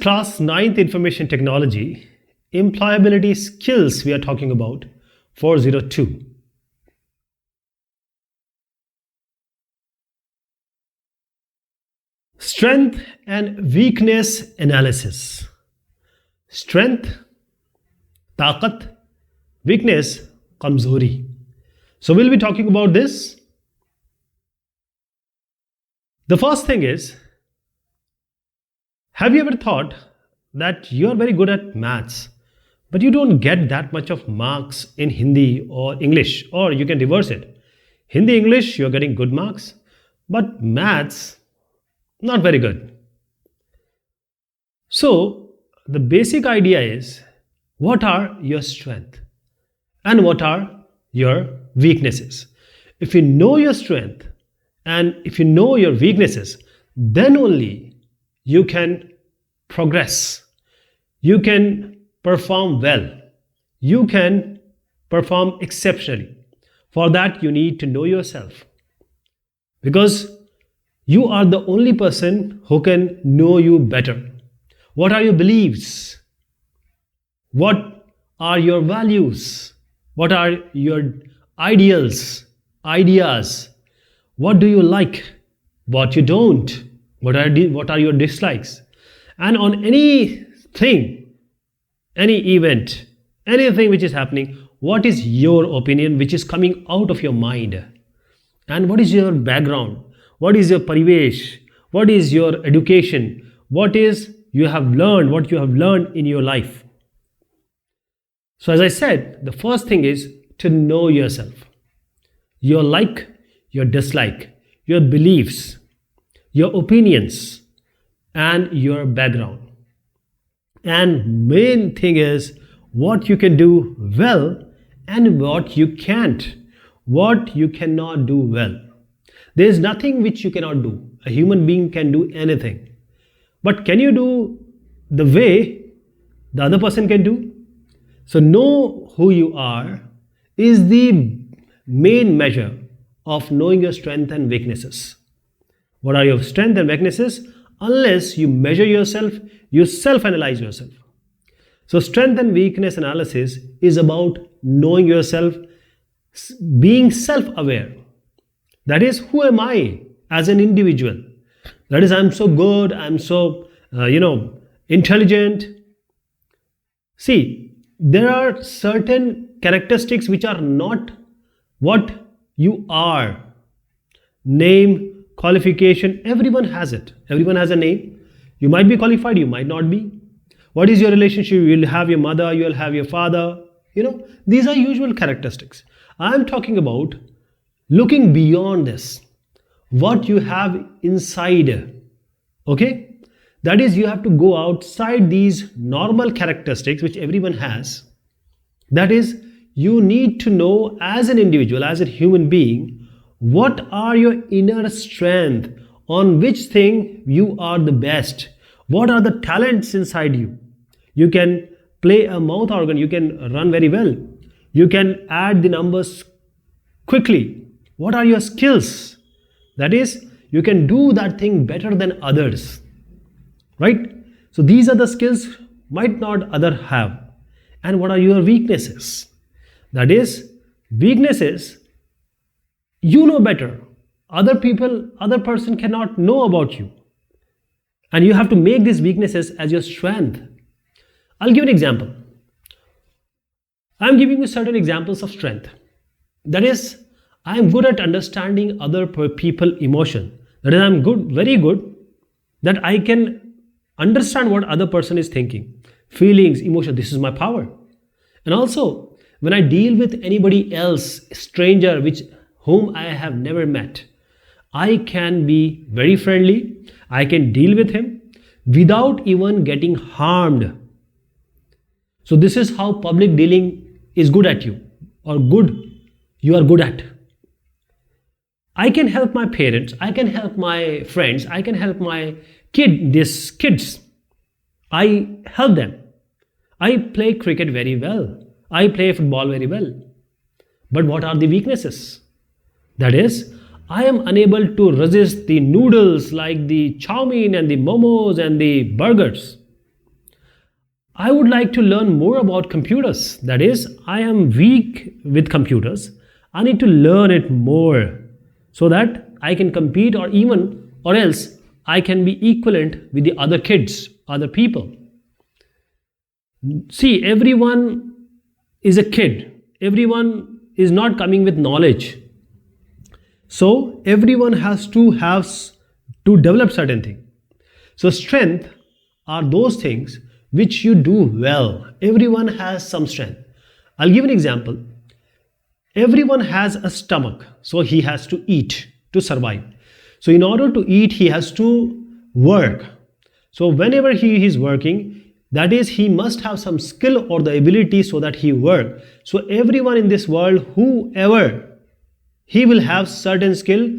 class 9th information technology, employability skills we are talking about, 402. Strength and weakness analysis. Strength, ताकत, weakness, कमजोरी. So we'll be talking about this. The first thing is, have you ever thought that you are very good at maths, but you don't get that much of marks in Hindi or English, or you can reverse it. Hindi, English, you're getting good marks, but maths, not very good. So the basic idea is, what are your strengths and what are your weaknesses? If you know your strength and if you know your weaknesses, then only you can progress. You can perform well. You can perform exceptionally. For that, you need to know yourself, because you are the only person who can know you better. What are your beliefs? What are your values? What are your ideals, ideas? What do you like? What you don't? What are your dislikes? And on anything, any event, anything which is happening, what is your opinion which is coming out of your mind? And what is your background? What is your parivesh? What is your education? What you have learned in your life? So as I said, the first thing is to know yourself. Your like, your dislike, your beliefs, your opinions, and your background. And main thing is what you can do well and what you can't, what you cannot do well. There is nothing which you cannot do. A human being can do anything. But can you do the way the other person can do? So know who you are is the main measure of knowing your strengths and weaknesses. What are your strengths and weaknesses? Unless you measure yourself, you self-analyze yourself. So strength and weakness analysis is about knowing yourself, being self-aware. That is, who am I as an individual? That is, I'm so good, I'm so, intelligent. See, there are certain characteristics which are not what you are. Name, qualification, everyone has it. Everyone has a name. You might be qualified, you might not be. What is your relationship? You'll have your mother, you'll have your father. These are usual characteristics. I'm talking about looking beyond this. What you have inside. Okay? That is, you have to go outside these normal characteristics which everyone has. That is, you need to know as an individual, as a human being, what are your inner strength, on which thing you are the best, what are the talents inside you. You can play a mouth organ, you can run very well, you can add the numbers quickly. What are your skills? That is, you can do that thing better than others. Right? So these are the skills might not other have. And what are your weaknesses? That is, weaknesses, you know better. Other person cannot know about you. And you have to make these weaknesses as your strength. I'll give an example. I'm giving you certain examples of strength. That is, I am good at understanding other people emotion. That is, I'm very good that I can understand what other person is thinking, feelings, emotion. This is my power. And also, when I deal with anybody else, stranger, whom I have never met, I can be very friendly. I can deal with him without even getting harmed. So this is how public dealing is good at you, or you are good at. I can help my parents, I can help my friends, I can help my kids. I help them. I play cricket very well. I play football very well. But what are the weaknesses? That is, I am unable to resist the noodles like the chow mein and the momos and the burgers. I would like to learn more about computers. That is, I am weak with computers. I need to learn it more so that I can compete, or else I can be equivalent with the other kids, other people. See, everyone is a kid. Everyone is not coming with knowledge. So everyone has to develop certain things. So strength are those things which you do well. Everyone has some strength. I'll give an example. Everyone has a stomach, so he has to eat to survive. So in order to eat, he has to work. So whenever he is working, that is, he must have some skill or the ability so that he work. So everyone in this world, whoever, he will have certain skill,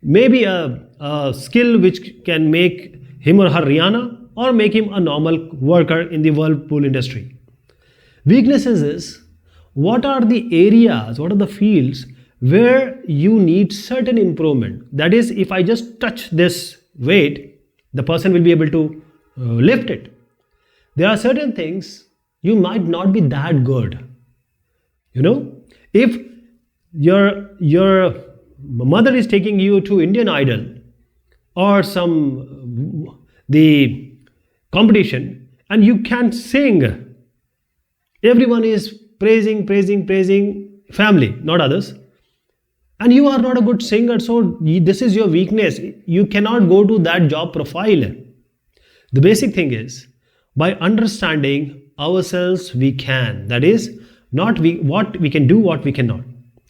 maybe a skill which can make him or her Rihanna, or make him a normal worker in the whirlpool industry. Weaknesses is, what are the areas, what are the fields where you need certain improvement. That is, if I just touch this weight, the person will be able to lift it. There are certain things you might not be that good. You know, if your mother is taking you to Indian Idol or the competition, and you can't sing, everyone is praising family, not others, and you are not a good singer, so this is your weakness. You cannot go to that job profile. The basic thing is, by understanding ourselves, we can, that is, not what we can do, what we cannot,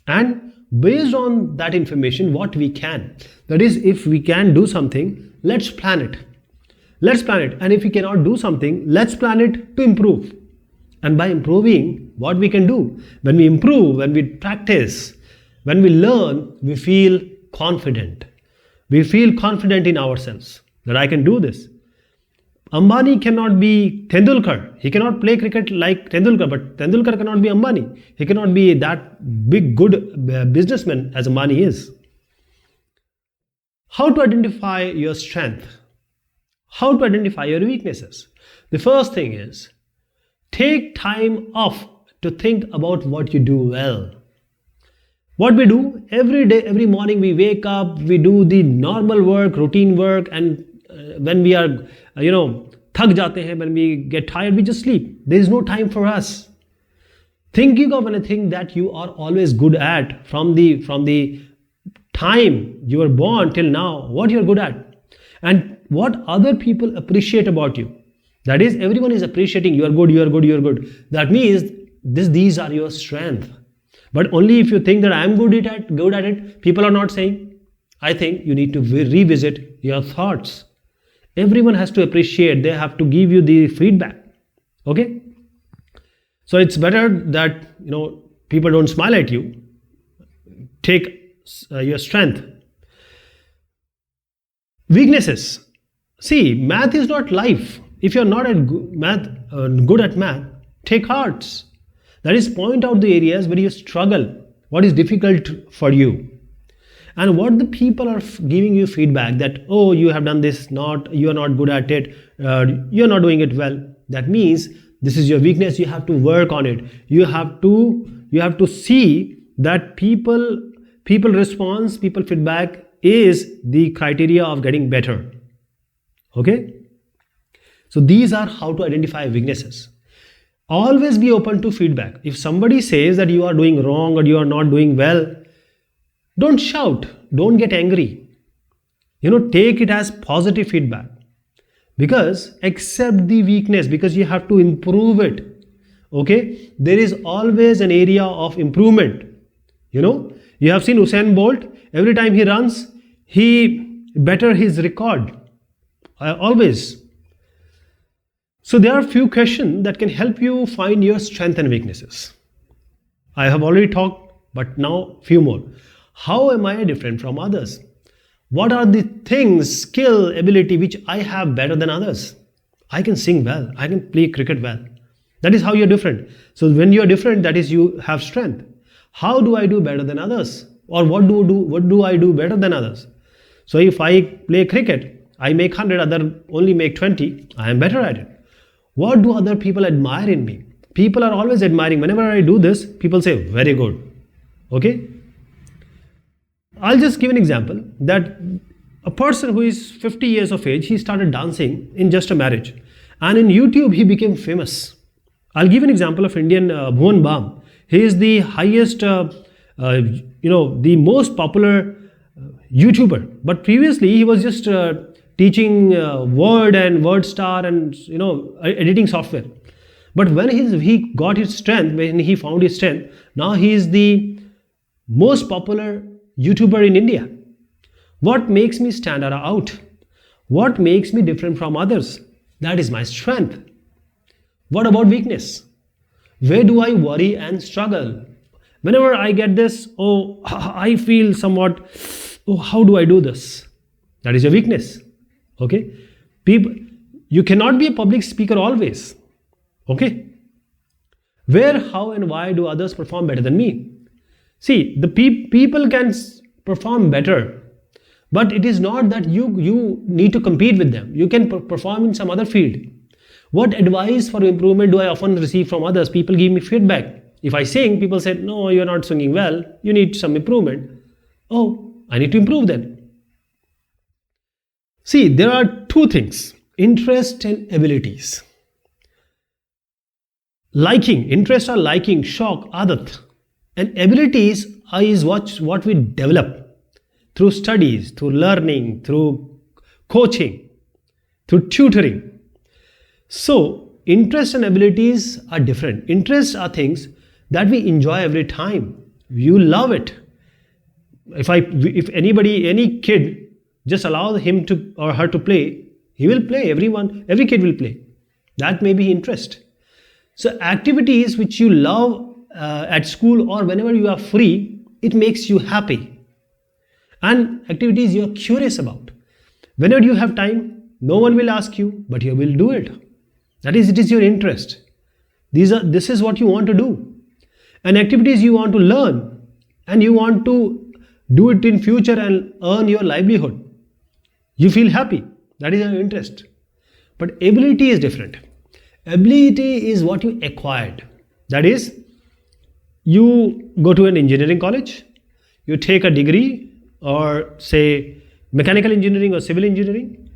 and based on that information, what we can, that is, if we can do something, let's plan it. And if we cannot do something, let's plan it to improve. And by improving, what we can do, when we improve, when we practice, when we learn, we feel confident. We feel confident in ourselves that I can do this. Ambani cannot be Tendulkar. He cannot play cricket like Tendulkar, but Tendulkar cannot be Ambani. He cannot be that big, good businessman as Ambani is. How to identify your strength? How to identify your weaknesses? The first thing is, take time off to think about what you do well. What we do every day, every morning we wake up, we do the normal work, routine work, and when we are, thak jate hain, when we get tired, we just sleep. There is no time for us. Thinking of anything that you are always good at from the time you were born till now, what you are good at, and what other people appreciate about you. That is, everyone is appreciating you are good, you are good, you are good. That means these are your strength. But only if you think that I am good at it, people are not saying. I think you need to revisit your thoughts. Everyone has to appreciate, they have to give you the feedback. Okay? So it's better that people don't smile at you. Take your strength. Weaknesses. See, math is not life. If you're not good at math, take arts. That is, point out the areas where you struggle, what is difficult for you. And what the people are giving you feedback that, oh, you have done this, you are not good at it, you're not doing it well. That means this is your weakness, you have to work on it. You have to see that people response, people feedback is the criteria of getting better. Okay? So these are how to identify weaknesses. Always be open to feedback. If somebody says that you are doing wrong or you are not doing well, don't shout, don't get angry. Take it as positive feedback. Because accept the weakness, because you have to improve it. Okay? There is always an area of improvement. You have seen Usain Bolt, every time he runs, he better his record. Always. So there are few questions that can help you find your strengths and weaknesses. I have already talked, but now few more. How am I different from others? What are the things, skill, ability which I have better than others? I can sing well, I can play cricket well. That is how you're different. So when you're different, that is you have strength. How do I do better than others? Or what do I do better than others? So if I play cricket, I make 100, other only make 20, I am better at it. What do other people admire in me? People are always admiring. Whenever I do this, people say, very good. Okay? I'll just give an example that a person who is 50 years of age, he started dancing in just a marriage. And in YouTube, he became famous. I'll give an example of Indian Bhuvan Bam. He is the highest, the most popular YouTuber. But previously, he was just teaching Word and WordStar and editing software. But when he got his strength, when he found his strength, now he is the most popular YouTuber in India. What makes me stand out? What makes me different from others? That is my strength. What about weakness? Where do I worry and struggle? Whenever I get this, I feel somewhat, how do I do this? That is your weakness. Okay? People, you cannot be a public speaker always. Okay? Where, how and why do others perform better than me? See, the people can perform better, but it is not that you need to compete with them. You can perform in some other field. What advice for improvement do I often receive from others? People give me feedback. If I sing, people say, no, you're not singing well. You need some improvement. Oh, I need to improve then. See, there are two things, interest and abilities. Liking, interest or liking, shock, adat. And abilities is what we develop through studies, through learning, through coaching, through tutoring. So, interests and abilities are different. Interests are things that we enjoy every time. You love it. If any kid, just allow him to or her to play, he will play. Every kid will play. That may be interest. So, activities which you love at school or whenever you are free, it makes you happy. And activities you are curious about. Whenever you have time, no one will ask you, but you will do it. That is, it is your interest. This is what you want to do. And activities you want to learn and you want to do it in future and earn your livelihood. You feel happy. That is your interest. But ability is different. Ability is what you acquired. That is, you go to an engineering college, you take a degree or say mechanical engineering or civil engineering.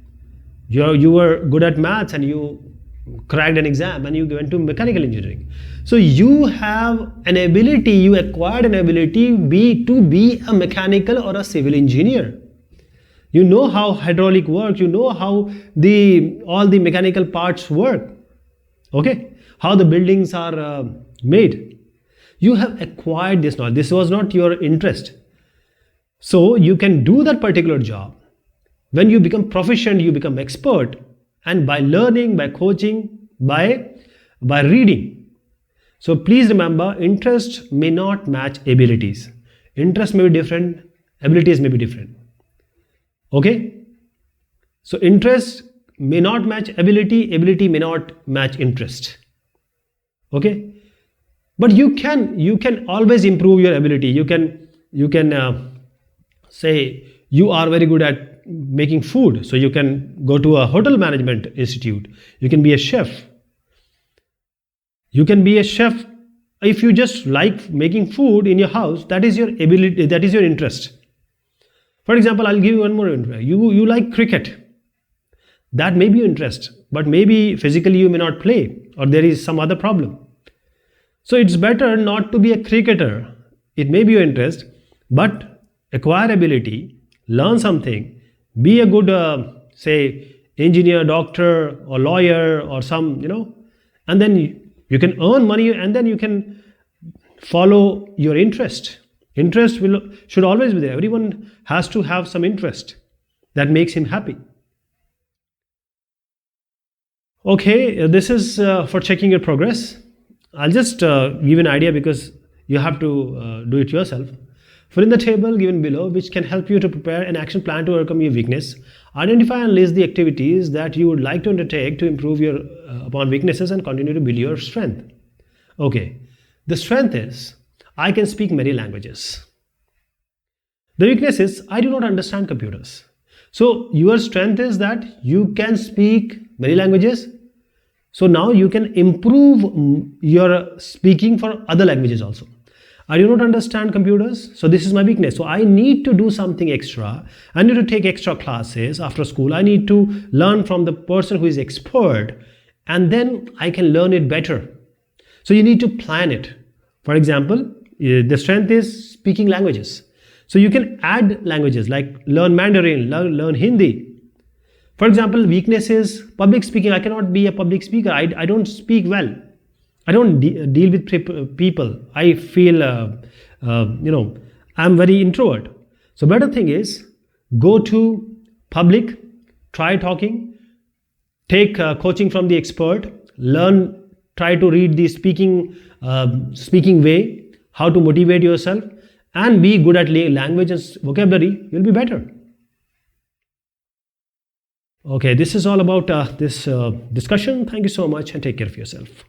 You were good at maths and you cracked an exam and you went to mechanical engineering. So you have an ability, you acquired an ability to be a mechanical or a civil engineer. You know how hydraulic works, you know how all the mechanical parts work. Okay? How the buildings are made. You have acquired this knowledge. This was not your interest. So you can do that particular job. When you become proficient, you become expert. And by learning, by coaching, by reading. So please remember, interest may not match abilities. Interest may be different, abilities may be different. Okay? So interest may not match ability, ability may not match interest. Okay? But you can always improve your ability. You can say you are very good at making food, so you can go to a hotel management institute. You can be a chef. You can be a chef if you just like making food in your house. That is your ability, that is your interest. For example, I'll give you one more interest. You like cricket. That may be your interest, but maybe physically you may not play or there is some other problem. So it's better not to be a cricketer. It may be your interest, but acquire ability, learn something, be a good, say, engineer, doctor, or lawyer, or some, and then you can earn money and then you can follow your interest. Interest should always be there. Everyone has to have some interest that makes him happy. Okay, this is for checking your progress. I'll just give you an idea because you have to do it yourself. Fill in the table given below, which can help you to prepare an action plan to overcome your weakness. Identify and list the activities that you would like to undertake to improve your upon weaknesses and continue to build your strength. Okay, the strength is I can speak many languages. The weakness is I do not understand computers. So your strength is that you can speak many languages. So now you can improve your speaking for other languages also. I do not understand computers, so this is my weakness. So I need to do something extra. I need to take extra classes after school. I need to learn from the person who is expert, and then I can learn it better. So you need to plan it. For example, the strength is speaking languages. So you can add languages like learn Mandarin, learn Hindi. For example, weakness is public speaking. I cannot be a public speaker. I don't speak well. I don't deal with people. I feel, I'm very introvert. So better thing is go to public, try talking, take coaching from the expert, learn, try to read the speaking way, how to motivate yourself, and be good at language and vocabulary. You'll be better. Okay, this is all about this discussion. Thank you so much and take care of yourself.